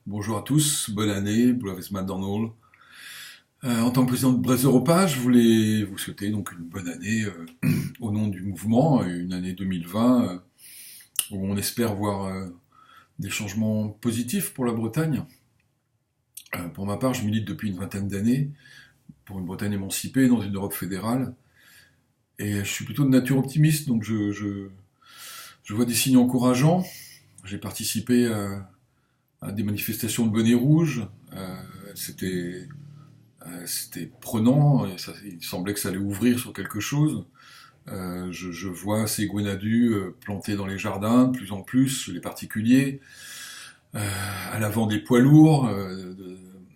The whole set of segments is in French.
Bonjour à tous, bonne année, Boulavesman Dornol. En tant que président de Brest Europa, je voulais vous souhaiter donc une bonne année au nom du mouvement, une année 2020 où on espère voir des changements positifs pour la Bretagne. Pour ma part, je milite depuis une vingtaine d'années pour une Bretagne émancipée dans une Europe fédérale et je suis plutôt de nature optimiste, donc je vois des signes encourageants. J'ai participé à des manifestations de bonnets rouges, c'était c'était prenant, et il semblait que ça allait ouvrir sur quelque chose. Je vois ces grenadus plantés dans les jardins de plus en plus, chez les particuliers, à l'avant des poids lourds,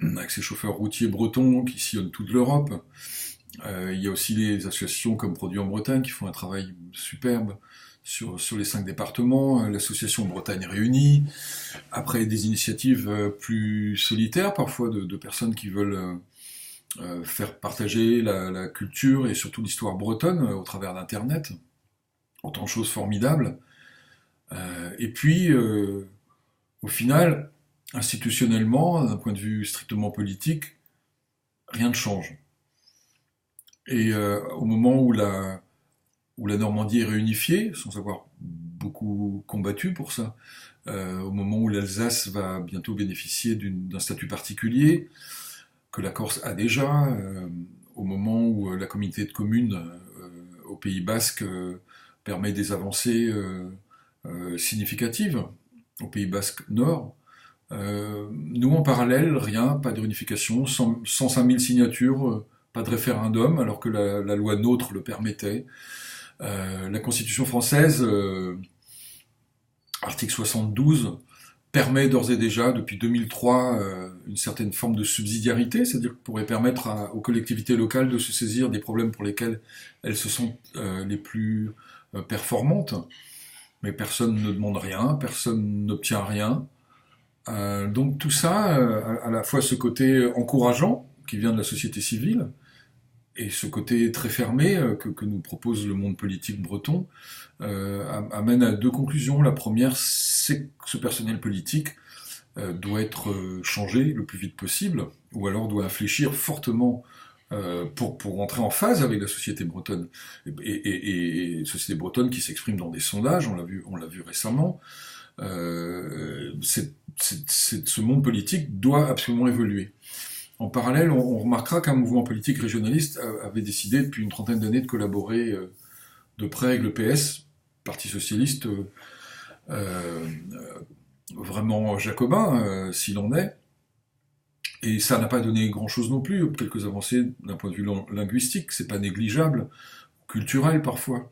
avec ces chauffeurs routiers bretons qui sillonnent toute l'Europe. Il y a aussi les associations comme Produits en Bretagne qui font un travail superbe sur les 5 départements, l'association Bretagne Réunie, après des initiatives plus solitaires parfois de personnes qui veulent faire partager la culture et surtout l'histoire bretonne au travers d'Internet. Autant de choses formidables. Et puis, au final, institutionnellement, d'un point de vue strictement politique, rien ne change. Et au moment où la Normandie est réunifiée, sans avoir beaucoup combattu pour ça, au moment où l'Alsace va bientôt bénéficier d'un statut particulier, que la Corse a déjà, au moment où la communauté de communes au Pays Basque permet des avancées significatives, au Pays Basque Nord. Nous, en parallèle, rien, pas de réunification, 105 000 signatures, pas de référendum, alors que la loi NOTRe le permettait. La Constitution française, article 72, permet d'ores et déjà, depuis 2003, une certaine forme de subsidiarité, c'est-à-dire qu'il pourrait permettre aux collectivités locales de se saisir des problèmes pour lesquels elles se sentent les plus performantes. Mais personne ne demande rien, personne n'obtient rien. Donc tout ça, à la fois ce côté encourageant qui vient de la société civile, et ce côté très fermé que nous propose le monde politique breton, amène à deux conclusions. La première, c'est que ce personnel politique doit être changé le plus vite possible, ou alors doit infléchir fortement pour rentrer en phase avec la société bretonne. Et société bretonne qui s'exprime dans des sondages, on l'a vu récemment. Ce monde politique doit absolument évoluer. En parallèle, on remarquera qu'un mouvement politique régionaliste avait décidé depuis une trentaine d'années de collaborer de près avec le PS, Parti socialiste euh, vraiment jacobin, s'il en est. Et ça n'a pas donné grand-chose non plus, quelques avancées d'un point de vue linguistique, c'est pas négligeable, culturel parfois,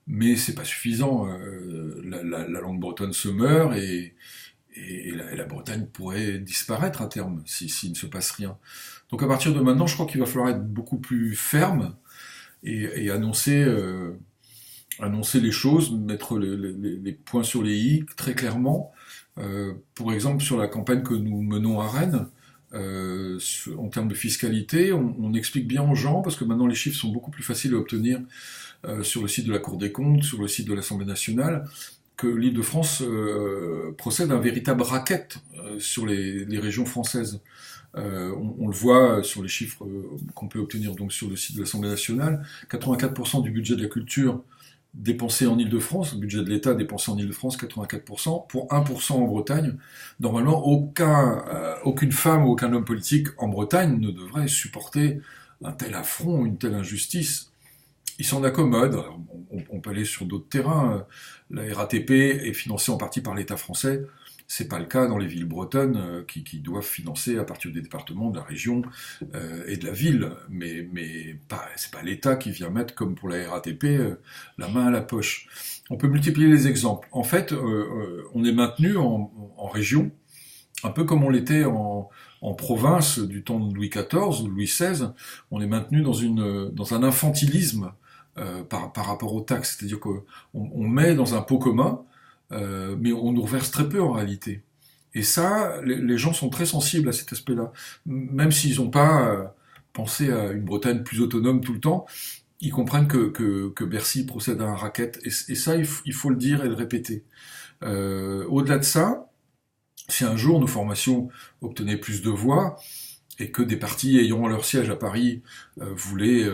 mais c'est pas suffisant. La langue bretonne se meurt et la Bretagne pourrait disparaître à terme s'il ne se passe rien. Donc à partir de maintenant, je crois qu'il va falloir être beaucoup plus ferme et annoncer les choses, mettre les points sur les i très clairement. Pour exemple, sur la campagne que nous menons à Rennes, en termes de fiscalité, on explique bien aux gens, parce que maintenant les chiffres sont beaucoup plus faciles à obtenir sur le site de la Cour des comptes, sur le site de l'Assemblée nationale, que l'Île-de-France procède à un véritable racket sur les régions françaises. On le voit sur les chiffres qu'on peut obtenir donc sur le site de l'Assemblée nationale. 84% du budget de la culture dépensé en Île-de-France, le budget de l'État dépensé en Île-de-France, 84%, pour 1% en Bretagne. Normalement, aucune femme ou aucun homme politique en Bretagne ne devrait supporter un tel affront, une telle injustice. Ils s'en accommodent. On peut aller sur d'autres terrains. La RATP est financée en partie par l'État français. C'est pas le cas dans les villes bretonnes qui doivent financer à partir des départements, de la région et de la ville. C'est pas l'État qui vient mettre, comme pour la RATP, la main à la poche. On peut multiplier les exemples. En fait, on est maintenu en région, un peu comme on l'était en province du temps de Louis XIV ou Louis XVI. On est maintenu dans un infantilisme par rapport aux taxes. C'est-à-dire qu'on met dans un pot commun, mais on nous reverse très peu en réalité. Et ça, les gens sont très sensibles à cet aspect-là. Même s'ils n'ont pas pensé à une Bretagne plus autonome tout le temps, ils comprennent que Bercy procède à un racket. Et ça, il faut le dire et le répéter. Au-delà de ça, Si un jour nos formations obtenaient plus de voix, et que des partis ayant leur siège à Paris voulaient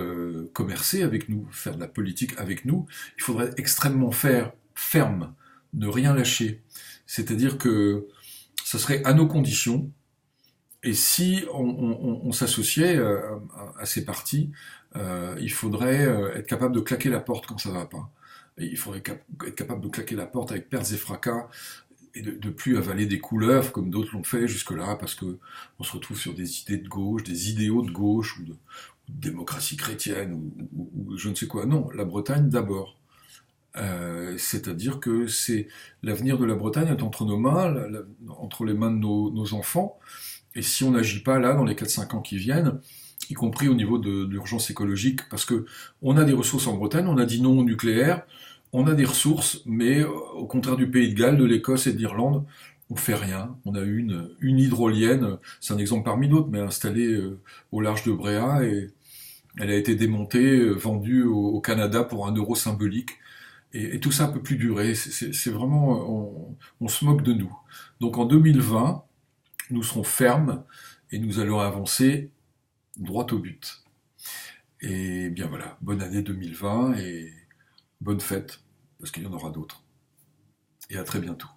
commercer avec nous, faire de la politique avec nous, il faudrait extrêmement ferme, ne rien lâcher. C'est-à-dire que ce serait à nos conditions, et si on s'associait à ces partis, il faudrait être capable de claquer la porte quand ça va pas. Et il faudrait être capable de claquer la porte avec pertes et fracas, et de plus avaler des couleuvres comme d'autres l'ont fait jusque-là, parce que on se retrouve sur des idées de gauche, des idéaux de gauche, ou de démocratie chrétienne, ou je ne sais quoi. Non, la Bretagne d'abord. C'est-à-dire que c'est l'avenir de la Bretagne est entre nos mains, entre les mains de nos enfants, et si on n'agit pas là dans les 4-5 ans qui viennent, y compris au niveau de l'urgence écologique, parce que on a des ressources en Bretagne, on a dit non au nucléaire, on a des ressources, mais au contraire du Pays de Galles, de l'Écosse et de l'Irlande, on fait rien. On a une hydrolienne, c'est un exemple parmi d'autres, mais installée au large de Bréa, et elle a été démontée, vendue au Canada pour 1 euro symbolique. Et tout ça ne peut plus durer. C'est vraiment, on se moque de nous. Donc en 2020, nous serons fermes et nous allons avancer droit au but. Et bien voilà, bonne année 2020 et bonne fête, parce qu'il y en aura d'autres. Et à très bientôt.